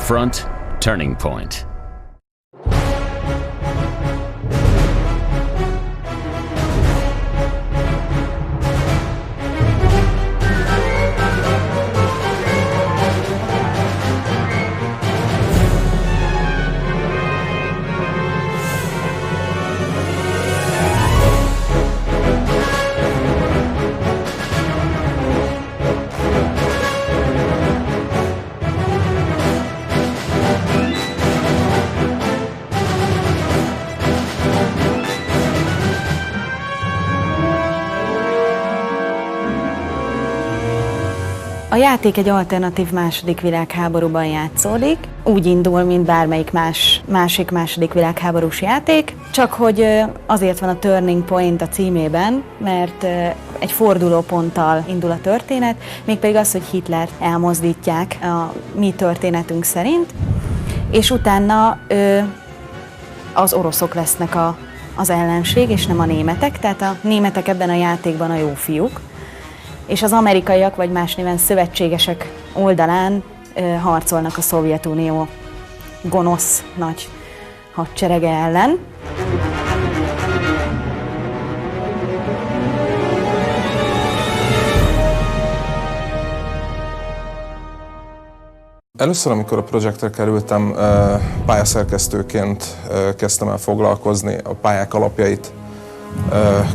Battlefront Turning Point. A játék egy alternatív második világháborúban játszódik, úgy indul, mint bármelyik másik második világháborús játék, csak hogy azért van a Turning Point a címében, mert egy fordulóponttal indul a történet, mégpedig az, hogy Hitlert elmozdítják a mi történetünk szerint, és utána az oroszok lesznek az ellenség, és nem a németek, tehát a németek ebben a játékban a jó fiúk, és az amerikaiak, vagy más néven szövetségesek oldalán harcolnak a Szovjetunió gonosz nagy hadserege ellen. Először, amikor a projektre kerültem, pályaszerkesztőként kezdtem el foglalkozni, a pályák alapjait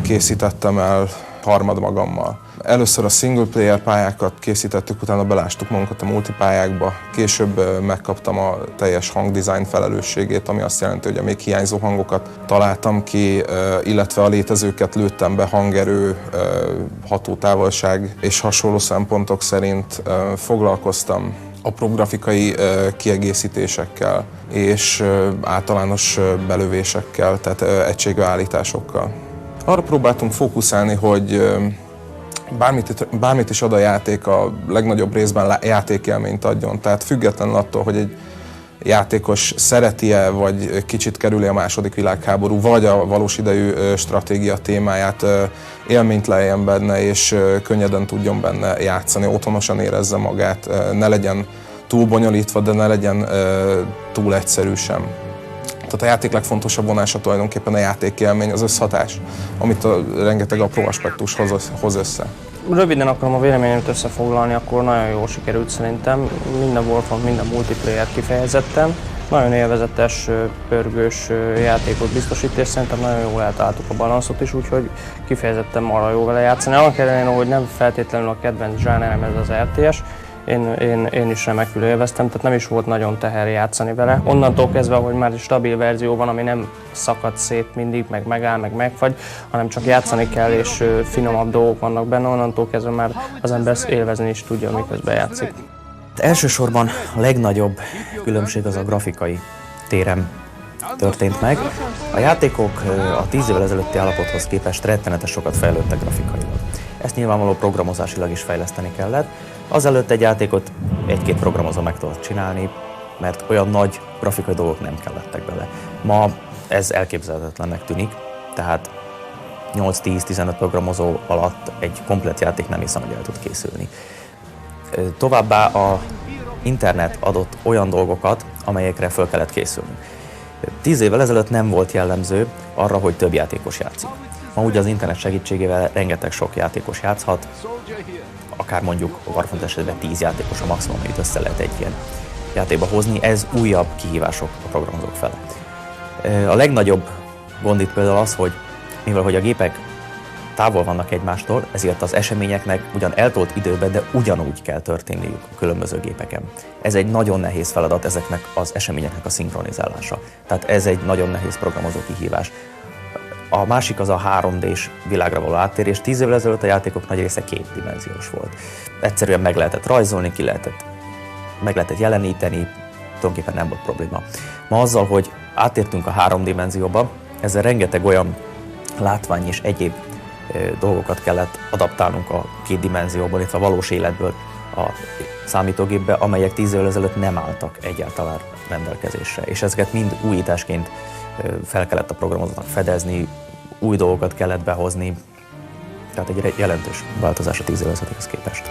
készítettem el harmadmagammal. Először a single player pályákat készítettük, utána belástuk magunkat a multipályákba. Később megkaptam a teljes hangdesign felelősségét, ami azt jelenti, hogy a még hiányzó hangokat találtam ki, illetve a létezőket lőttem be, hangerő, hatótávolság és hasonló szempontok szerint foglalkoztam apró grafikai kiegészítésekkel és általános belövésekkel, tehát egységbeállításokkal. Arra próbáltunk fókuszálni, hogy bármit is ad a játék, a legnagyobb részben játékélményt adjon. Tehát függetlenül attól, hogy egy játékos szereti-e, vagy kicsit kerüli a második világháború, vagy a valós idejű stratégia témáját, élményt leljen benne, és könnyeden tudjon benne játszani, otthonosan érezze magát, ne legyen túl bonyolítva, de ne legyen túl egyszerű sem. Tehát a játék legfontosabb vonása tulajdonképpen a játékélmény, az összhatás, amit a rengeteg apró aspektus hoz össze. Röviden akarom a véleményemet összefoglalni, akkor nagyon jól sikerült szerintem. Minden Warfront, minden multiplayer kifejezetten. Nagyon élvezetes, pörgős játékot biztosít, és szerintem nagyon jól eltaláltuk a balanszot is, úgyhogy kifejezetten marha jó vele játszani. Annak ellenére, hogy nem feltétlenül a kedvenc zsánerem ez az RTS, én is remekül élveztem, tehát nem is volt nagyon teher játszani vele. Onnantól kezdve, hogy már egy stabil verzió van, ami nem szakad szét mindig, meg megáll, meg megfagy, hanem csak játszani kell, és finomabb dolgok vannak benne, onnantól kezdve már az ember élvezni is tudja, miközben játszik. Elsősorban a legnagyobb különbség az a grafikai téren történt meg. A játékok a 10 évvel ezelőtti állapothoz képest rettenetes sokat fejlődtek grafikailag. Ezt nyilvánvaló programozásilag is fejleszteni kellett. Azelőtt egy játékot egy-két programozó meg tudott csinálni, mert olyan nagy grafikai dolgok nem kellettek bele. Ma ez elképzelhetetlennek tűnik, tehát 8-10-15 programozó alatt egy komplett játék nem hiszem, hogy el tud készülni. Továbbá a internet adott olyan dolgokat, amelyekre föl kellett készülni. 10 évvel ezelőtt nem volt jellemző arra, hogy több játékos játszik. Ma ugye az internet segítségével rengeteg sok játékos játszhat, akár mondjuk a Warfront esetben 10 játékos a maximum, amit össze lehet egy ilyen játékba hozni, ez újabb kihívások a programozók fele. A legnagyobb gond itt például az, hogy mivel hogy a gépek távol vannak egymástól, ezért az eseményeknek ugyan eltolt időben, de ugyanúgy kell történniük a különböző gépeken. Ez egy nagyon nehéz feladat, ezeknek az eseményeknek a szinkronizálása. Tehát ez egy nagyon nehéz programozó kihívás. A másik az a 3D-s világra való áttérés. 10 évvel ezelőtt a játékok nagy része kétdimenziós volt. Egyszerűen meg lehetett rajzolni, meg lehetett jeleníteni, tulajdonképpen nem volt probléma. Ma azzal, hogy áttértünk a 3 dimenzióba, ezzel rengeteg olyan látvány és egyéb dolgokat kellett adaptálnunk a 2 dimenzióból, illetve a valós életből a számítógépbe, amelyek 10 évvel ezelőtt nem álltak egyáltalán rendelkezésre. És ezeket mind újításként fel kellett a programozónak fedezni, új dolgokat kellett behozni, tehát egy jelentős változás a 10 évvel ezelőttihez képest.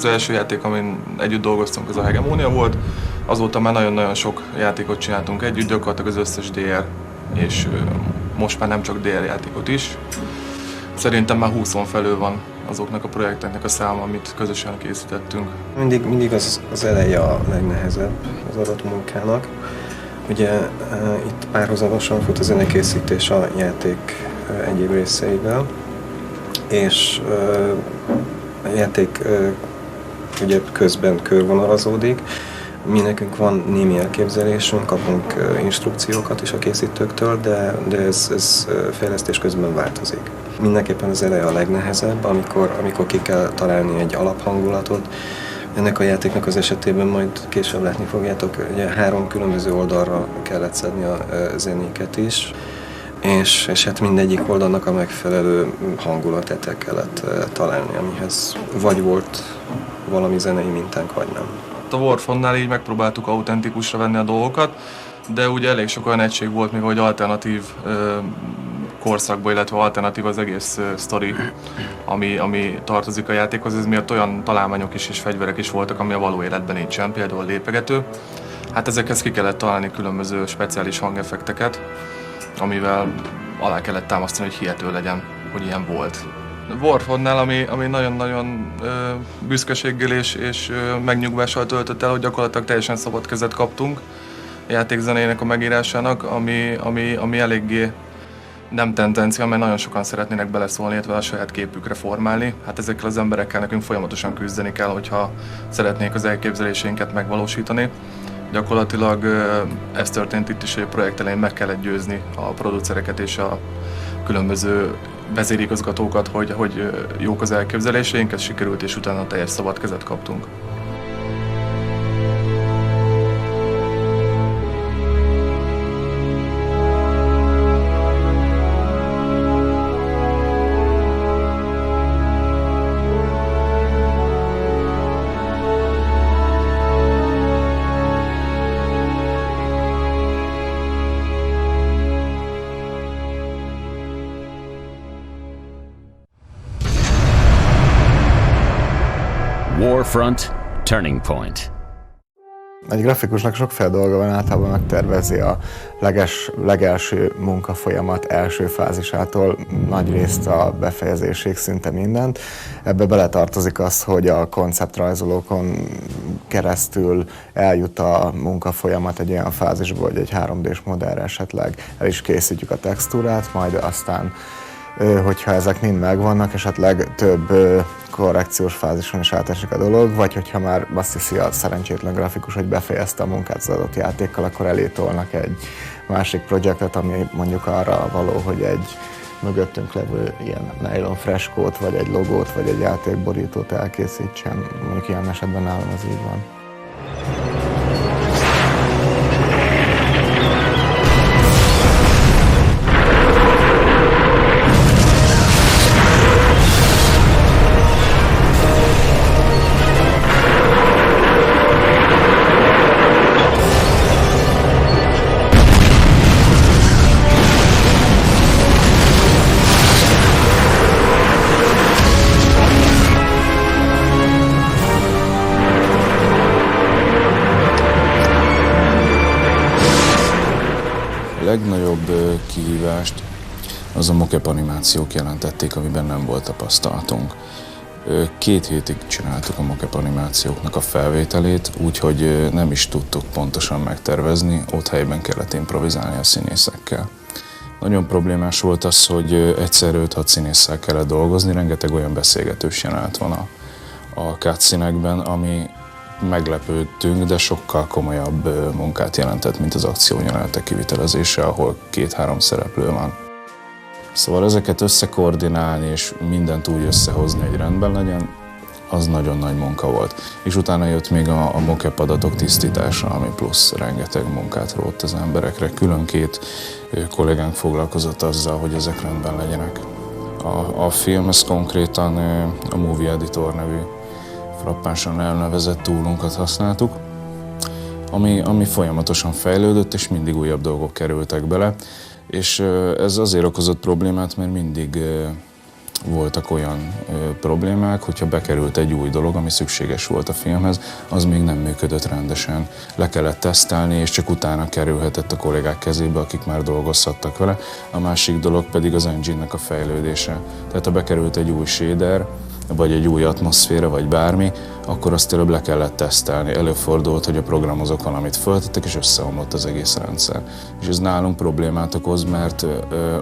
Az első játék, amin együtt dolgoztunk, az a Hegemónia volt. Azóta már nagyon-nagyon sok játékot csináltunk együtt, gyakorlatilag az összes DR, és most már nem csak DR játékot is. Szerintem már 20-on felül van azoknak a projekteknek a száma, amit közösen készítettünk. Mindig az eleje a legnehezebb az adott munkának. Ugye itt párhuzamosan fut a zenekészítés a játék egyéb részeivel, és a játék ugye közben körvonalazódik. Mi nekünk van némi elképzelésünk, kapunk instrukciókat is a készítőktől, de ez fejlesztés közben változik. Mindenképpen az eleje a legnehezebb, amikor ki kell találni egy alaphangulatot. Ennek a játéknak az esetében majd később látni fogjátok, ugye 3 különböző oldalra kellett szedni a zenéket is, és hát mindegyik oldalnak a megfelelő hangulatát kellett találni, amihez vagy volt valami zenei mintánk, vagy nem. A Warfront-nál így megpróbáltuk autentikusra venni a dolgokat, de ugye elég sok olyan egység volt még, hogy alternatív korszakba, illetve alternatív az egész sztori, ami tartozik a játékhoz, ez miatt olyan találmányok is és fegyverek is voltak, ami a való életben nincsen, például lépegető. Hát ezekhez ki kellett találni különböző speciális hangeffekteket, amivel alá kellett támasztani, hogy hihető legyen, hogy ilyen volt. Warfront-nál, ami nagyon-nagyon büszkeséggel és megnyugvással töltött el, hogy gyakorlatilag teljesen szabad kezet kaptunk a játékzenének a megírásának, ami eléggé nem tendencia, mert nagyon sokan szeretnének beleszólni, illetve a saját képükre formálni. Hát ezekkel az emberekkel nekünk folyamatosan küzdeni kell, hogyha szeretnék az elképzeléseinket megvalósítani. Gyakorlatilag ez történt itt is, hogy a projekt elején meg kellett győzni a producereket és a különböző vezérigazgatókat, hogy jók az elképzeléseink, ez sikerült, és utána teljes szabad kezet kaptunk. Warfront Turning Point. Egy grafikusnak sokféle dolga van, általában megtervezi a legelső munkafolyamat első fázisától nagyrészt a befejezésig szinte mindent. Ebbe beletartozik az, hogy a konceptrajzolókon keresztül eljut a munkafolyamat egy olyan fázisba, hogy egy 3D-s modellre esetleg el is készítjük a textúrát, majd aztán hogyha ezek mind megvannak, esetleg több korrekciós fázison is átesik a dolog, vagy hogyha már azt hiszi a szerencsétlen grafikus, hogy befejezte a munkát az adott játékkal, akkor elé tolnak egy másik projektet, ami mondjuk arra való, hogy egy mögöttünk levő ilyen nylon freskót, vagy egy logót, vagy egy játékborítót elkészítsen. Mondjuk ilyen esetben nálam ez így van. A legnagyobb kihívást az a mocap animációk jelentették, amiben nem volt tapasztalatunk. 2 hétig csináltuk a mocap animációknak a felvételét, úgyhogy nem is tudtuk pontosan megtervezni, ott helyben kellett improvizálni a színészekkel. Nagyon problémás volt az, hogy egyszerre 5-6 színésszel kellett dolgozni, rengeteg olyan beszélgetős jelenet van a cutscene-ekben, ami meglepődtünk, de sokkal komolyabb munkát jelentett, mint az akciójelenetek kivitelezése, ahol 2-3 szereplő van. Szóval ezeket összekoordinálni és mindent úgy összehozni, hogy rendben legyen, az nagyon nagy munka volt. És utána jött még a mocap adatok tisztítása, ami plusz rengeteg munkát rótt az emberekre. Külön 2 kollégánk foglalkozott azzal, hogy ezek rendben legyenek. A film, ez konkrétan a Movie Editor nevű frappánsan elnevezett toolunkat használtuk, ami folyamatosan fejlődött, és mindig újabb dolgok kerültek bele. És ez azért okozott problémát, mert mindig voltak olyan problémák, hogyha bekerült egy új dolog, ami szükséges volt a filmhez, az még nem működött rendesen. Le kellett tesztelni, és csak utána kerülhetett a kollégák kezébe, akik már dolgozhattak vele. A másik dolog pedig az engine-nek a fejlődése. Tehát ha bekerült egy új shader, vagy egy új atmoszféra, vagy bármi, akkor azt előbb le kellett tesztelni. Előfordult, hogy a programozók valamit föltettek, és összeomlott az egész rendszer. És ez nálunk problémát okoz, mert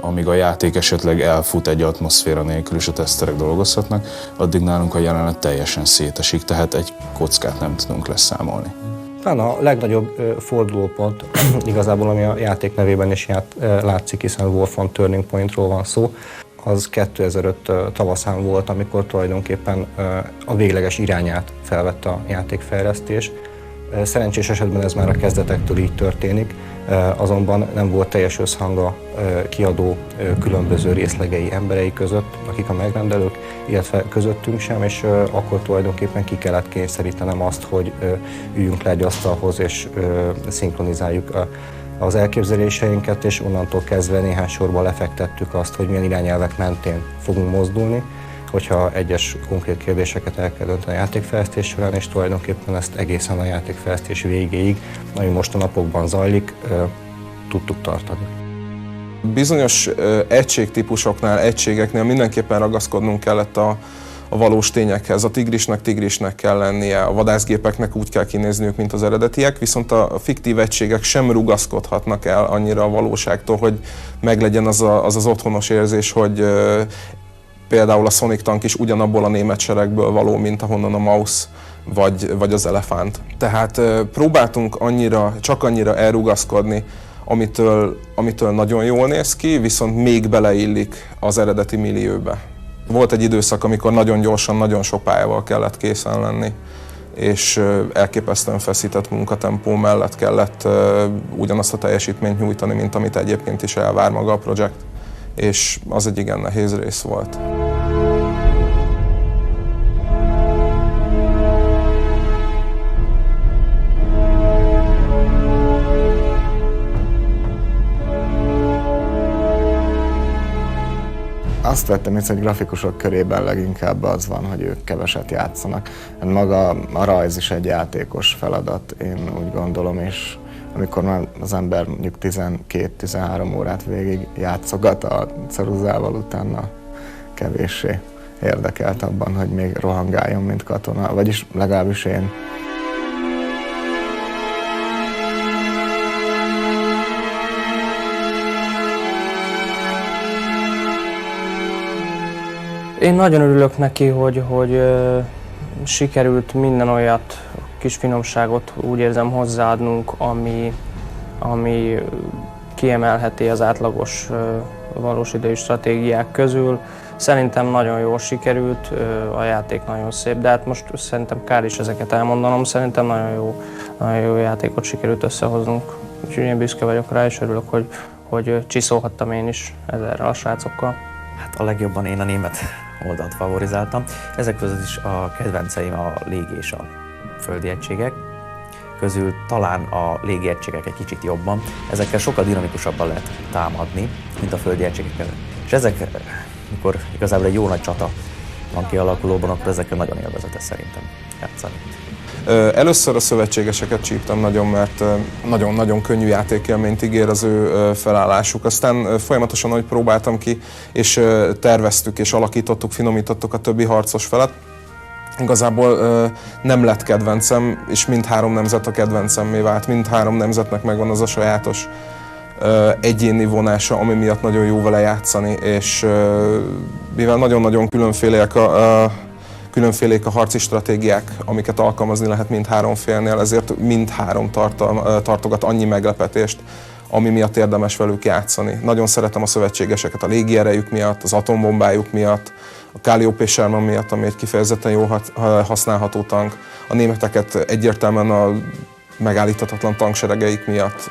amíg a játék esetleg elfut egy atmoszféra nélkül, és a teszterek dolgozhatnak, addig nálunk a jelenet teljesen szétesik, tehát egy kockát nem tudunk leszámolni. Talán a legnagyobb fordulópont igazából, ami a játék nevében is látszik, hiszen War from Turning Pointról van szó, az 2005 tavaszán volt, amikor tulajdonképpen a végleges irányát felvette a játékfejlesztés. Szerencsés esetben ez már a kezdetektől így történik, azonban nem volt teljes összhang a kiadó különböző részlegei emberei között, akik a megrendelők, illetve közöttünk sem, és akkor tulajdonképpen ki kellett kényszerítenem azt, hogy üljünk le egy asztalhoz és szinkronizáljuk az elképzeléseinket, és onnantól kezdve néhány sorban lefektettük azt, hogy milyen irányelvek mentén fogunk mozdulni, hogyha egyes konkrét kérdéseket el kell dönteni a játékfejlesztés során, és tulajdonképpen ezt egészen a játékfejlesztés végéig, ami most a napokban zajlik, tudtuk tartani. Bizonyos egységtípusoknál, egységeknél mindenképpen ragaszkodnunk kellett a valós tényekhez. A tigrisnek kell lennie, a vadászgépeknek úgy kell kinézniük, mint az eredetiek, viszont a fiktív egységek sem rugaszkodhatnak el annyira a valóságtól, hogy meglegyen az otthonos érzés, hogy például a Sonic tank is ugyanabból a német seregből való, mint ahonnan a Maus vagy az elefánt. Tehát próbáltunk csak annyira elrugaszkodni, amitől nagyon jól néz ki, viszont még beleillik az eredeti millióbe. Volt egy időszak, amikor nagyon gyorsan, nagyon sok pályával kellett készen lenni, és elképesztően feszített munkatempó mellett kellett ugyanazt a teljesítményt nyújtani, mint amit egyébként is elvár maga a projekt, és az egy igen nehéz rész volt. Azt vettem észre, hogy grafikusok körében leginkább az van, hogy ők keveset játszanak. Maga a rajz is egy játékos feladat, én úgy gondolom, és amikor már az ember mondjuk 12-13 órát végig játszogat a ceruzával, utána kevéssé érdekelt abban, hogy még rohangáljon, mint katona, vagyis legalábbis én. Én nagyon örülök neki, hogy sikerült minden olyat, kis finomságot úgy érzem hozzáadnunk, ami kiemelheti az átlagos valós idejű stratégiák közül. Szerintem nagyon jól sikerült, a játék nagyon szép, de hát most szerintem kár is ezeket elmondanom, szerintem nagyon jó játékot sikerült összehoznunk. Úgyhogy én büszke vagyok rá, és örülök, hogy csiszolhattam én is ezerrel a srácokkal. Hát a legjobban én a német oldalt favorizáltam. Ezek között is a kedvenceim a légi és a földi egységek. Közül talán a légi egységek egy kicsit jobban. Ezekkel sokkal dinamikusabban lehet támadni, mint a földi egységekkel. És ezek, mikor igazából egy jó nagy csata van kialakulóban, akkor ezekkel nagyon élvezetes szerintem játszani. Először a szövetségeseket csíptem nagyon, mert nagyon-nagyon könnyű játékélményt ígér az ő felállásuk. Aztán folyamatosan, ahogy próbáltam ki, és terveztük és alakítottuk, finomítottuk a többi harcos felet, igazából nem lett kedvencem, és mindhárom nemzet a kedvencemmé vált. Mindhárom nemzetnek megvan az a sajátos egyéni vonása, ami miatt nagyon jó vele játszani, és mivel nagyon-nagyon különfélék a harci stratégiák, amiket alkalmazni lehet mindhárom félnél, ezért mindhárom tartogat annyi meglepetést, ami miatt érdemes velük játszani. Nagyon szeretem a szövetségeseket a légierejük miatt, az atombombájuk miatt, a Calliope Sherman miatt, ami egy kifejezetten jó használható tank, a németeket egyértelműen a megállíthatatlan tankseregeik miatt,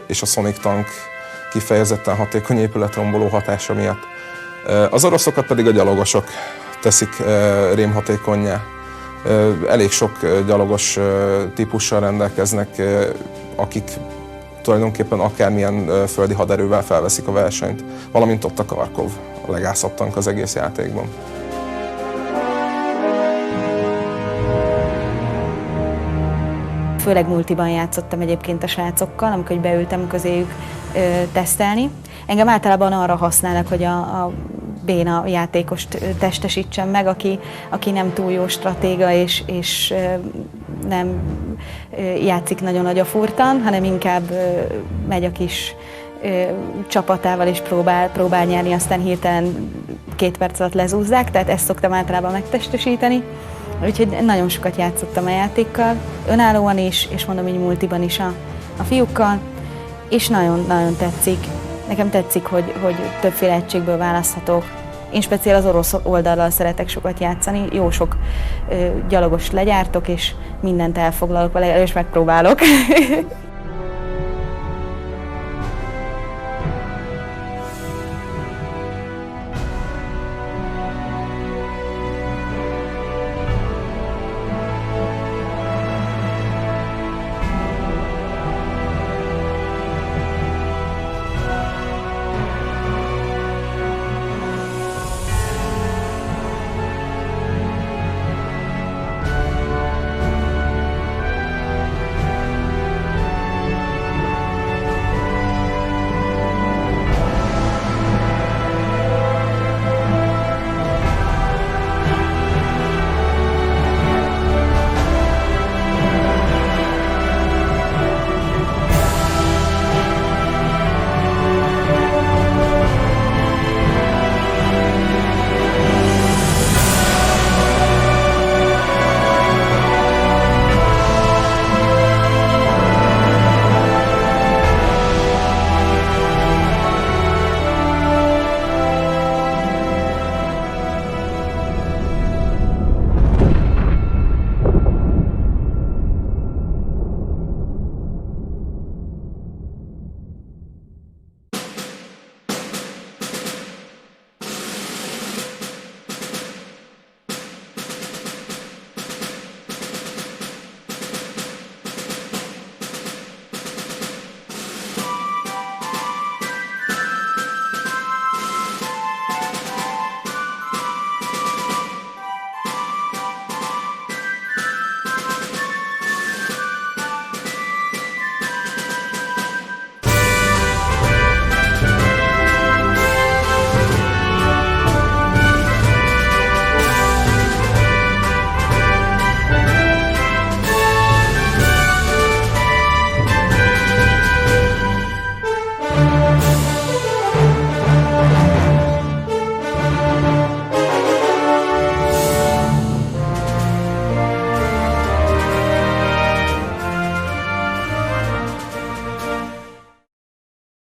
és a Sonic tank kifejezetten hatékony épületromboló hatása miatt. Az oroszokat pedig a gyalogosok teszik rémhatékonnyá. Elég sok gyalogos típussal rendelkeznek, akik tulajdonképpen akármilyen földi haderővel felveszik a versenyt, valamint ott a Karkov, a legászabb tank az egész játékban. Főleg multiban játszottam egyébként a srácokkal, amikor beültem közéjük tesztelni. Engem általában arra használnak, hogy a béna játékost testesítsem meg, aki nem túl jó stratéga és nem játszik nagyon agyafúrtan, hanem inkább megy a kis csapatával és próbál nyerni, aztán hirtelen 2 perc alatt lezúzzák, tehát ezt szoktam általában megtestesíteni. Úgyhogy nagyon sokat játszottam a játékkal, önállóan is, és mondom így multiban is a fiúkkal, és nagyon tetszik. Nekem tetszik, hogy többféle egységből választhatok. Én speciál az orosz oldallal szeretek sokat játszani, jó sok gyalogost legyártok, és mindent elfoglalok, vagy legalábbis megpróbálok.